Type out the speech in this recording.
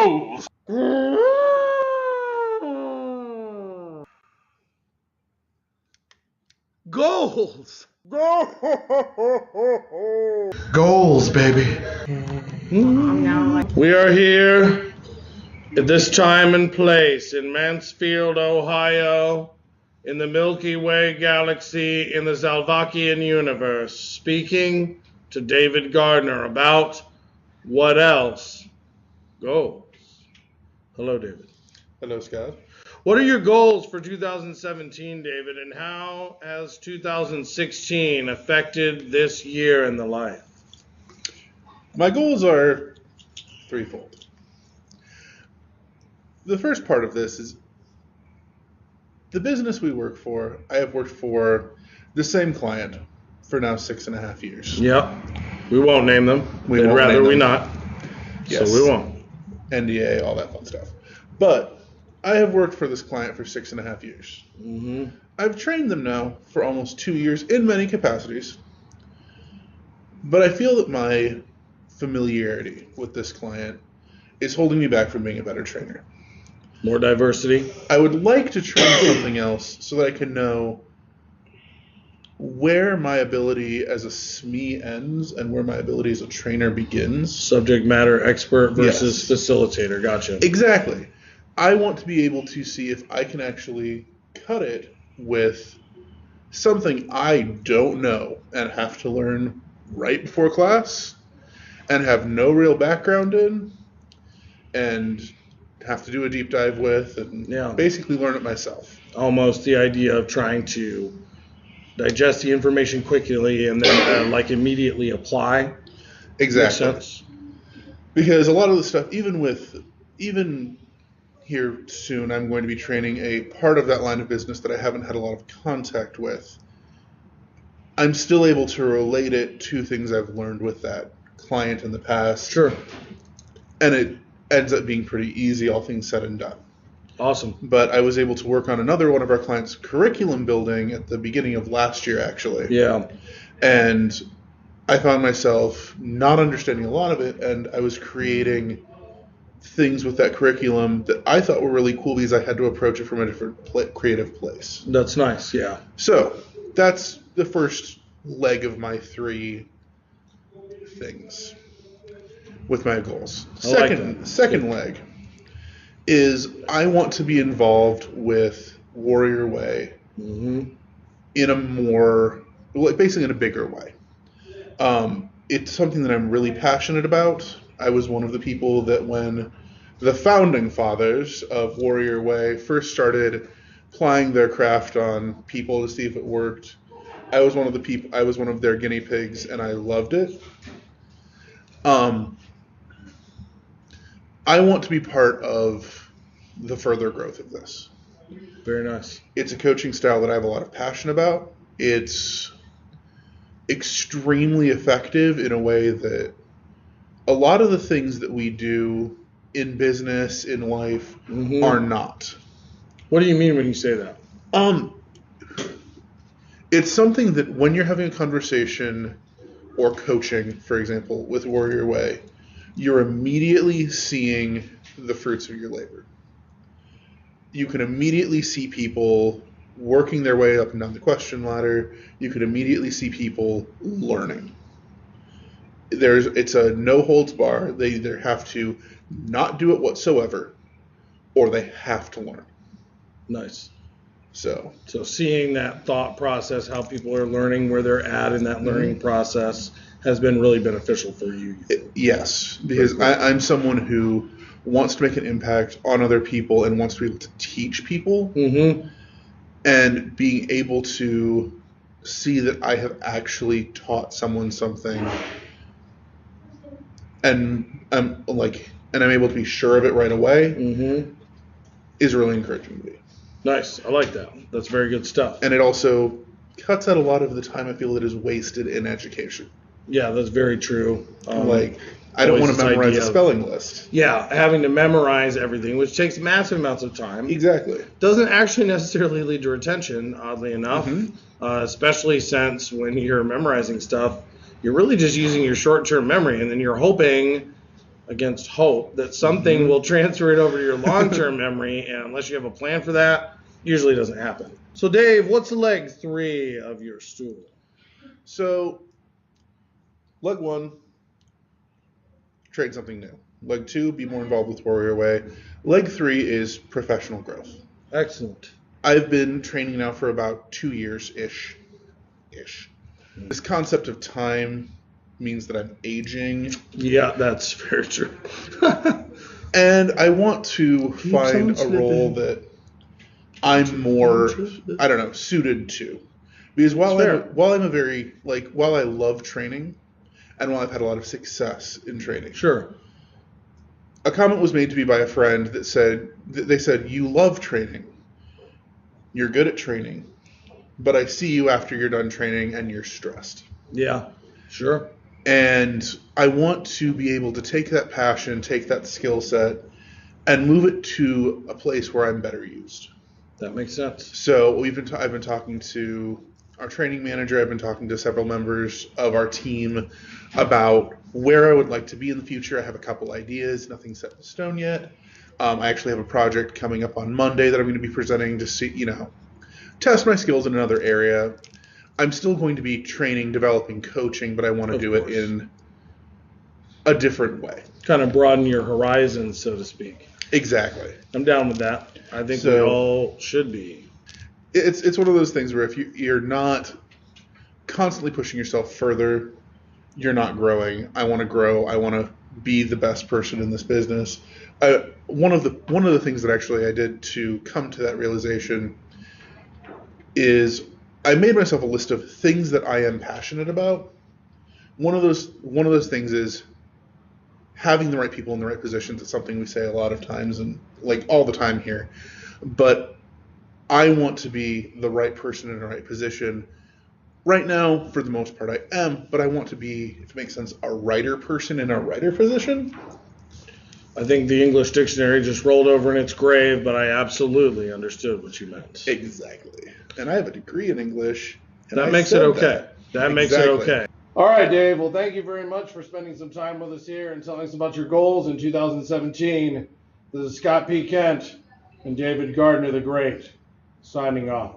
goals. Goals. Goals, baby. We are here at this time and place in Mansfield, Ohio, in the Milky Way galaxy, in the Zalvakian universe, speaking to David Gardner about what else? Goals. Hello, David. Hello, Scott. What are your goals for 2017, David, and how has 2016 affected this year in the life? My goals are threefold. The first part of this is the business we work for. I have worked for the same client for now 6.5 years. Yep. We won't name them. We'd rather we not. Yes. So we won't. NDA, all that fun stuff. But I have worked for this client for 6.5 years. Mm-hmm. I've trained them now for almost 2 years in many capacities. But I feel that my familiarity with this client is holding me back from being a better trainer. More diversity. I would like to train something else so that I can know where my ability as a SME ends and where my ability as a trainer begins. Subject matter expert versus facilitator. Gotcha. Exactly. I want to be able to see if I can actually cut it with something I don't know and have to learn right before class and have no real background in and have to do a deep dive with and basically learn it myself. Almost the idea of trying to digest the information quickly and then immediately apply. Exactly. Makes sense. Because a lot of the stuff, even here soon, I'm going to be training a part of that line of business that I haven't had a lot of contact with. I'm still able to relate it to things I've learned with that client in the past. Sure. And it ends up being pretty easy, all things said and done. Awesome. But I was able to work on another one of our clients' curriculum building at the beginning of last year, actually. Yeah. And I found myself not understanding a lot of it, and I was creating things with that curriculum that I thought were really cool because I had to approach it from a different creative place. That's nice, yeah. So that's the first leg of my 3 things with my goals. Second leg is I want to be involved with Warrior Way in a more, basically in a bigger way. It's something that I'm really passionate about. I was one of the people that when the founding fathers of Warrior Way first started plying their craft on people to see if it worked, I was one of their guinea pigs, and I loved it. I want to be part of the further growth of this. Very nice. It's a coaching style that I have a lot of passion about. It's extremely effective in a way that a lot of the things that we do in business, in life, are not. What do you mean when you say that? It's something that when you're having a conversation or coaching, for example, with Warrior Way, you're immediately seeing the fruits of your labor. You can immediately see people working their way up and down the question ladder. You can immediately see people learning. It's a no holds bar. They either have to not do it whatsoever, or they have to learn. Nice. So seeing that thought process, how people are learning, where they're at in that learning process, has been really beneficial for you. Yes, because I'm someone who wants to make an impact on other people and wants to be able to teach people. And being able to see that I have actually taught someone something, and I'm able to be sure of it right away, is really encouraging to me. Nice. I like that. That's very good stuff. And it also cuts out a lot of the time I feel that is wasted in education. Yeah, that's very true. I don't want to memorize a spelling list. Yeah, having to memorize everything, which takes massive amounts of time. Exactly. Doesn't actually necessarily lead to retention, oddly enough, especially since when you're memorizing stuff, you're really just using your short-term memory, and then you're hoping against hope that something will transfer it over to your long-term memory, and unless you have a plan for that, usually doesn't happen. So Dave, what's leg 3 of your stool? So, leg 1, train something new. Leg 2, be more involved with Warrior Way. Leg 3 is professional growth. Excellent. I've been training now for about 2 years-ish. This concept of time means that I'm aging. Yeah, that's very true. And I want to find a role that I'm more, I don't know, suited to. Because while I love training, and while I've had a lot of success in training. Sure. A comment was made to me by a friend that said, you love training. You're good at training. But I see you after you're done training and you're stressed. Yeah, sure. And I want to be able to take that passion, take that skill set, and move it to a place where I'm better used. That makes sense. So I've been talking to our training manager. I've been talking to several members of our team about where I would like to be in the future. I have a couple ideas, nothing set in stone yet. I actually have a project coming up on Monday that I'm going to be presenting to see, test my skills in another area. I'm still going to be training, developing, coaching, but I want to do it in a different way. Kind of broaden your horizons, so to speak. Exactly. I'm down with that. I think we all should be. It's one of those things where if you're not constantly pushing yourself further, you're not growing. I want to grow. I want to be the best person in this business. One of the things that actually I did to come to that realization is I made myself a list of things that I am passionate about. One of those things is having the right people in the right positions. It's something we say a lot of times and like all the time here. But I want to be the right person in the right position. Right now, for the most part, I am, but I want to be, if it makes sense, a writer person in a writer position. I think the English dictionary just rolled over in its grave, but I absolutely understood what you meant. Exactly. And I have a degree in English. And that makes it okay. That makes it okay. All right, Dave. Well, thank you very much for spending some time with us here and telling us about your goals in 2017. This is Scott P. Kent and David Gardner the Great signing off.